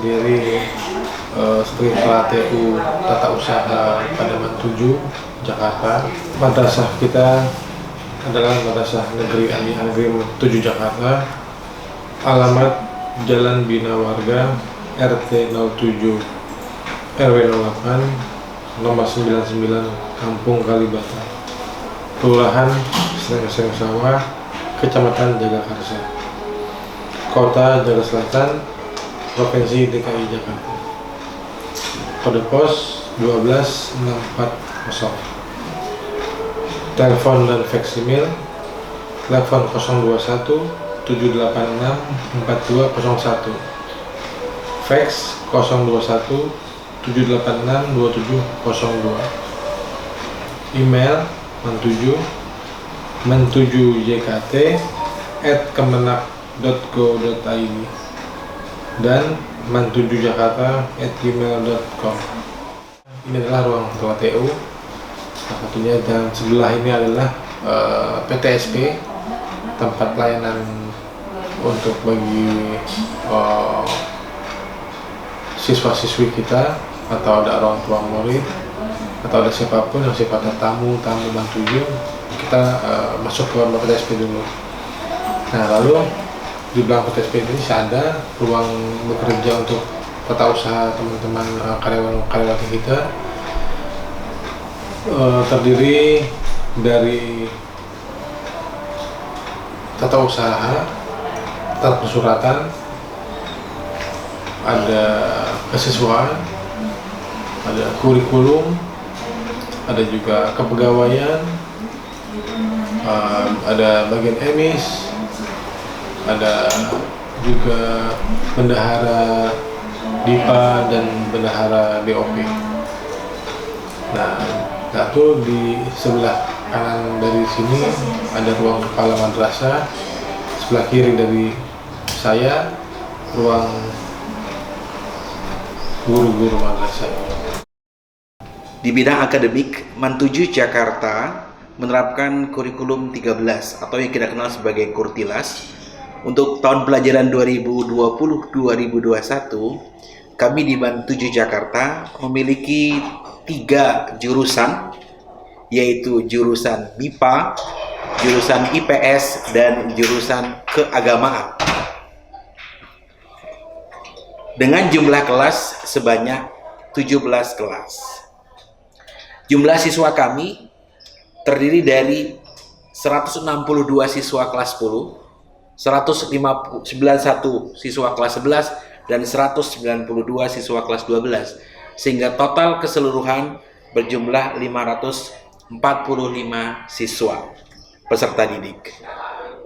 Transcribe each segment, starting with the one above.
sendiri sebagai Kepala TU Tata Usaha Pademan 7 Jakarta. Madrasah kita adalah Madrasah Negeri Ali Agrim 7 Jakarta. Alamat Jalan Bina Warga RT 07 RW 08 nomor 99 Kampung Kalibata, Kelurahan Seng Sawah, Kecamatan Jagakarsa, Kota Jakarta Selatan, Provinsi DKI Jakarta. Kode pos 12640. Telepon dan fax email: telepon 021 786 4201, fax 021 786 2702, email men7jkt@kemenak.go.id dan men7jakarta@gmail.com. Ini adalah ruang ketua TU salah satunya, dan sebelah ini adalah PTSP, tempat pelayanan untuk bagi siswa-siswi kita, atau ada orang tua murid, atau ada siapapun yang sifatnya tamu bantu, kita masuk ke PTSP dulu. Nah, lalu di belakang PTSP ini ada ruang bekerja untuk tata usaha teman-teman karyawan kita, terdiri dari tata usaha, tata persuratan, ada kesiswaan, ada kurikulum, ada juga kepegawaian, ada bagian emis, ada juga bendahara DIPA dan bendahara BOP. Nah, satu di sebelah kanan dari sini ada ruang kepala madrasah, sebelah kiri dari saya ruang guru-guru madrasah. Di bidang akademik, Men7 Jakarta menerapkan kurikulum 13 atau yang kita kenal sebagai Kurtilas. Untuk tahun pelajaran 2020-2021, kami di Men7 Jakarta memiliki 3 jurusan, yaitu jurusan MIPA, jurusan IPS, dan jurusan keagamaan. Dengan jumlah kelas sebanyak 17 kelas. Jumlah siswa kami terdiri dari 162 siswa kelas 10, 191 siswa kelas 11, dan 192 siswa kelas 12, sehingga total keseluruhan berjumlah 545 siswa peserta didik.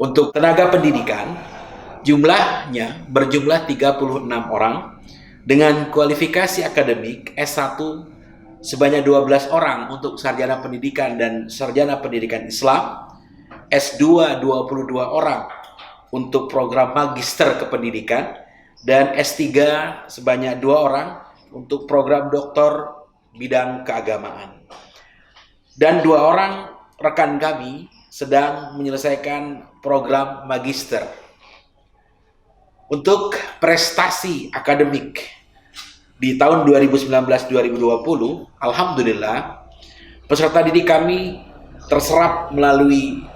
Untuk tenaga pendidikan, jumlahnya berjumlah 36 orang dengan kualifikasi akademik S1 sebanyak 12 orang untuk sarjana pendidikan dan sarjana pendidikan Islam, S2 22 orang untuk program magister kependidikan, dan S3 sebanyak 2 orang untuk program doktor bidang keagamaan. Dan 2 orang rekan kami sedang menyelesaikan program magister. Untuk prestasi akademik di tahun 2019-2020, alhamdulillah peserta didik kami terserap melalui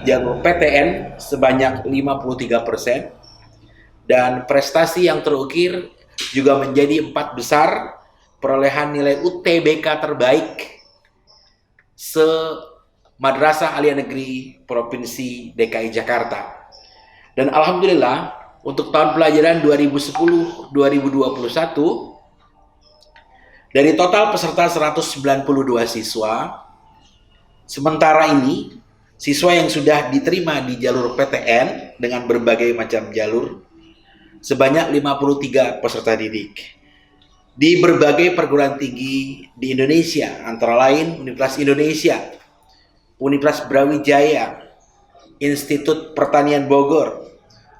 jalur PTN sebanyak 53%, dan prestasi yang terukir juga menjadi 4 besar perolehan nilai UTBK terbaik se-Madrasah Aliyah Negeri Provinsi DKI Jakarta. Dan alhamdulillah untuk tahun pelajaran 2010-2021, dari total peserta 192 siswa, sementara ini siswa yang sudah diterima di jalur PTN dengan berbagai macam jalur sebanyak 53 peserta didik di berbagai perguruan tinggi di Indonesia, antara lain Universitas Indonesia, Universitas Brawijaya, Institut Pertanian Bogor,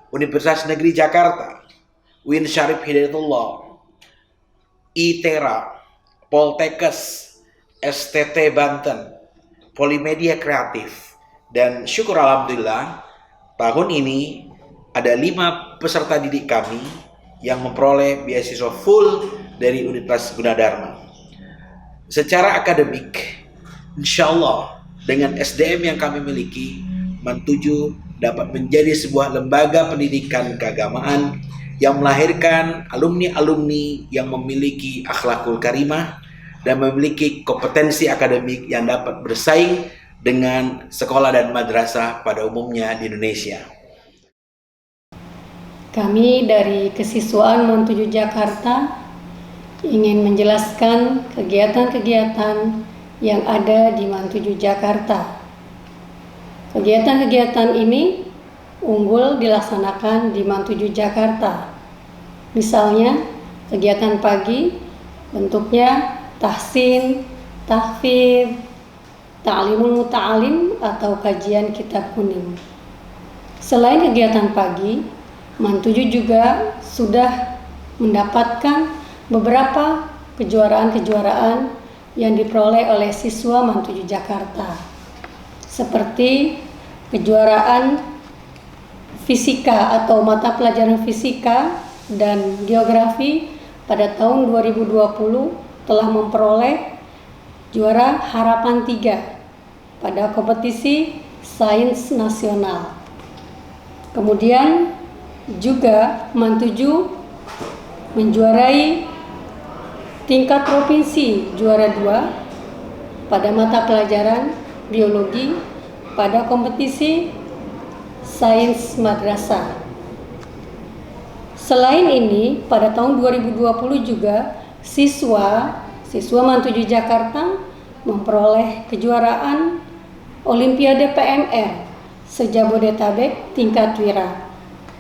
Universitas Negeri Jakarta, UIN Syarif Hidayatullah, ITERA, Poltekkes, STT Banten, Polimedia Kreatif, dan syukur alhamdulillah tahun ini ada 5 peserta didik kami yang memperoleh beasiswa full dari Universitas Gunadarma. Secara akademik, insya Allah dengan SDM yang kami miliki, MAN7 dapat menjadi sebuah lembaga pendidikan keagamaan yang melahirkan alumni-alumni yang memiliki akhlakul karimah dan memiliki kompetensi akademik yang dapat bersaing dengan sekolah dan madrasah pada umumnya di Indonesia. Kami dari kesiswaan MAN7 Jakarta ingin menjelaskan kegiatan-kegiatan yang ada di MAN7 Jakarta. Kegiatan-kegiatan ini unggul dilaksanakan di MAN7 Jakarta. Misalnya, kegiatan pagi bentuknya tahsin, tahfidz, ta'limul muta'alim atau kajian kitab kuning. Selain kegiatan pagi, MAN7 juga sudah mendapatkan beberapa kejuaraan-kejuaraan yang diperoleh oleh siswa MAN7 Jakarta, seperti kejuaraan fisika atau mata pelajaran fisika dan geografi pada tahun 2020 telah memperoleh juara harapan 3 pada kompetisi sains nasional. Kemudian juga MAN7 menjuarai tingkat provinsi juara 2 pada mata pelajaran biologi pada kompetisi sains madrasah. Selain ini, pada tahun 2020 juga siswa MAN7 Jakarta memperoleh kejuaraan Olimpiade PMR se-Jabodetabek tingkat wira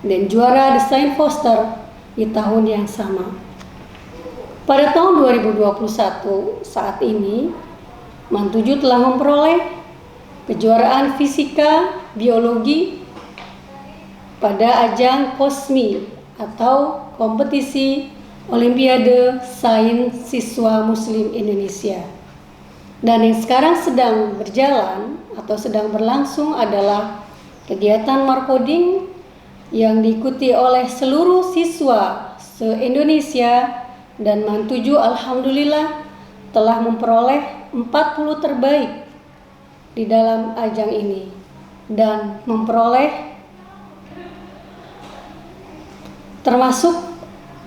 dan juara desain poster di tahun yang sama. Pada tahun 2021 saat ini, MAN7 telah memperoleh kejuaraan fisika biologi pada ajang KOSMI atau kompetisi Olimpiade Sains Siswa Muslim Indonesia. Dan yang sekarang sedang berjalan atau sedang berlangsung adalah kegiatan markoding yang diikuti oleh seluruh siswa se-Indonesia, dan MAN7 alhamdulillah telah memperoleh 40 terbaik di dalam ajang ini dan memperoleh termasuk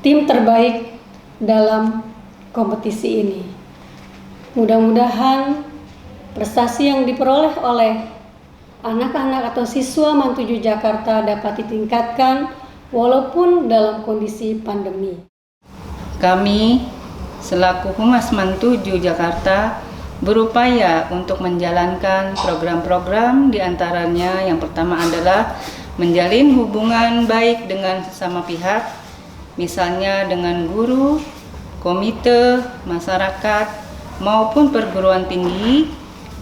tim terbaik dalam kompetisi ini. Mudah-mudahan prestasi yang diperoleh oleh anak-anak atau siswa MAN7 Jakarta dapat ditingkatkan walaupun dalam kondisi pandemi. Kami selaku Humas MAN7 Jakarta berupaya untuk menjalankan program-program, diantaranya yang pertama adalah menjalin hubungan baik dengan sesama pihak, misalnya dengan guru, komite, masyarakat, maupun perguruan tinggi,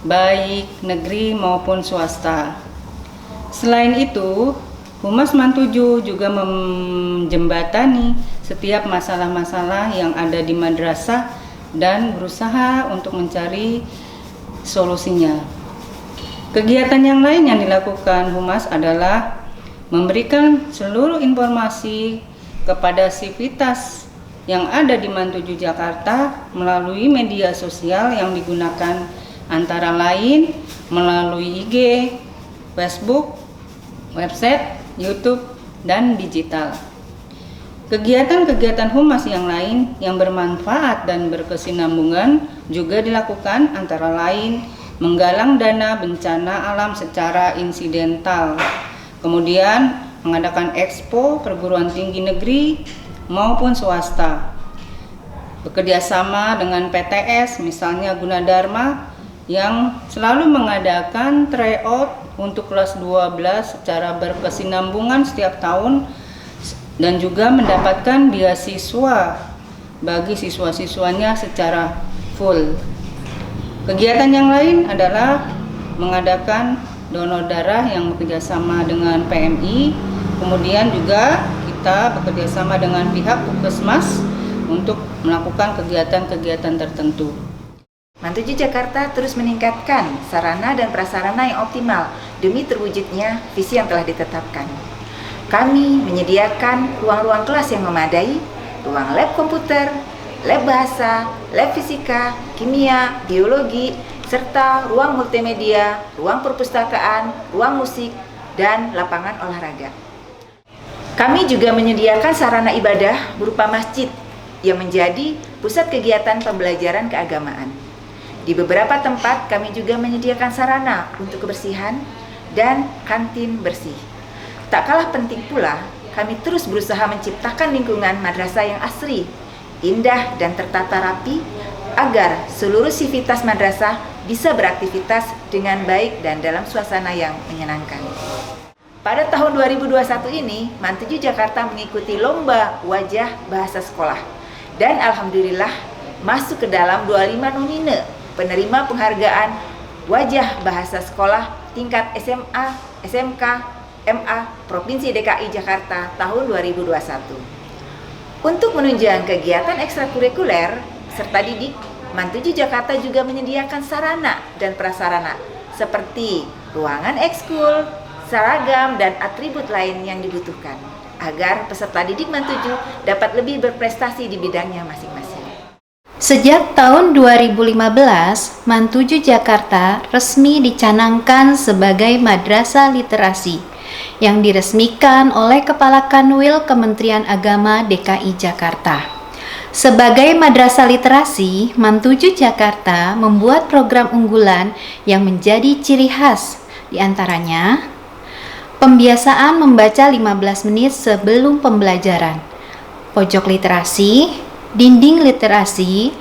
baik negeri maupun swasta. Selain itu, Humas MAN7 juga menjembatani setiap masalah-masalah yang ada di madrasah dan berusaha untuk mencari solusinya. Kegiatan yang lain yang dilakukan Humas adalah memberikan seluruh informasi kepada sivitas yang ada di MAN7 Jakarta melalui media sosial yang digunakan antara lain melalui IG, Facebook, website, YouTube, dan digital. Kegiatan-kegiatan Humas yang lain yang bermanfaat dan berkesinambungan juga dilakukan antara lain menggalang dana bencana alam secara insidental, kemudian mengadakan expo perguruan tinggi negeri maupun swasta, bekerjasama dengan PTS misalnya Gunadarma yang selalu mengadakan tryout untuk kelas 12 secara berkesinambungan setiap tahun dan juga mendapatkan beasiswa bagi siswa-siswanya secara full. Kegiatan yang lain adalah mengadakan donor darah yang bekerjasama dengan PMI, kemudian juga kita bekerjasama dengan pihak Puskesmas untuk melakukan kegiatan-kegiatan tertentu. MAN7 Jakarta terus meningkatkan sarana dan prasarana yang optimal demi terwujudnya visi yang telah ditetapkan. Kami menyediakan ruang-ruang kelas yang memadai, ruang lab komputer, lab bahasa, lab fisika, kimia, biologi, serta ruang multimedia, ruang perpustakaan, ruang musik, dan lapangan olahraga. Kami juga menyediakan sarana ibadah berupa masjid yang menjadi pusat kegiatan pembelajaran keagamaan. Di beberapa tempat kami juga menyediakan sarana untuk kebersihan dan kantin bersih. Tak kalah penting pula, kami terus berusaha menciptakan lingkungan madrasah yang asri, indah dan tertata rapi agar seluruh sivitas madrasah bisa beraktivitas dengan baik dan dalam suasana yang menyenangkan. Pada tahun 2021 ini, MAN 7 Jakarta mengikuti lomba wajah bahasa sekolah dan alhamdulillah masuk ke dalam 25 nomine penerima penghargaan wajah bahasa sekolah tingkat SMA, SMK, MA Provinsi DKI Jakarta tahun 2021. Untuk menunjang kegiatan ekstrakurikuler serta didik, MAN 7 Jakarta juga menyediakan sarana dan prasarana seperti ruangan ekskul, seragam, dan atribut lain yang dibutuhkan agar peserta didik MAN 7 dapat lebih berprestasi di bidangnya masing-masing. Sejak tahun 2015, MAN 7 Jakarta resmi dicanangkan sebagai Madrasah Literasi yang diresmikan oleh Kepala Kanwil Kementerian Agama DKI Jakarta. Sebagai Madrasah Literasi, MAN 7 Jakarta membuat program unggulan yang menjadi ciri khas, diantaranya pembiasaan membaca 15 menit sebelum pembelajaran, pojok literasi, dinding literasi,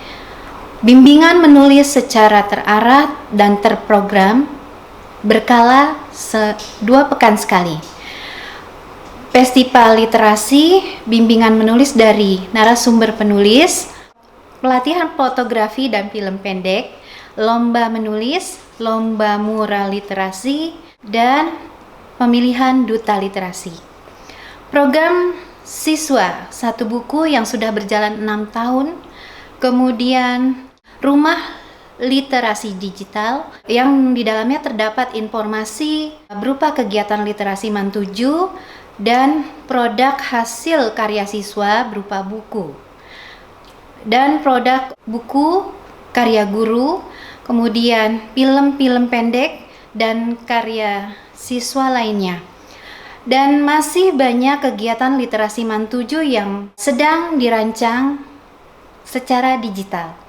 bimbingan menulis secara terarah dan terprogram berkala 2 pekan sekali, festival literasi, bimbingan menulis dari narasumber penulis, pelatihan fotografi dan film pendek, lomba menulis, lomba mural literasi, dan pemilihan duta literasi. Program siswa 1 buku yang sudah berjalan 6 tahun, kemudian rumah literasi digital yang di dalamnya terdapat informasi berupa kegiatan literasi MAN 7 dan produk hasil karya siswa berupa buku dan produk buku karya guru, kemudian film-film pendek dan karya siswa lainnya. Dan masih banyak kegiatan literasi MAN 7 yang sedang dirancang secara digital.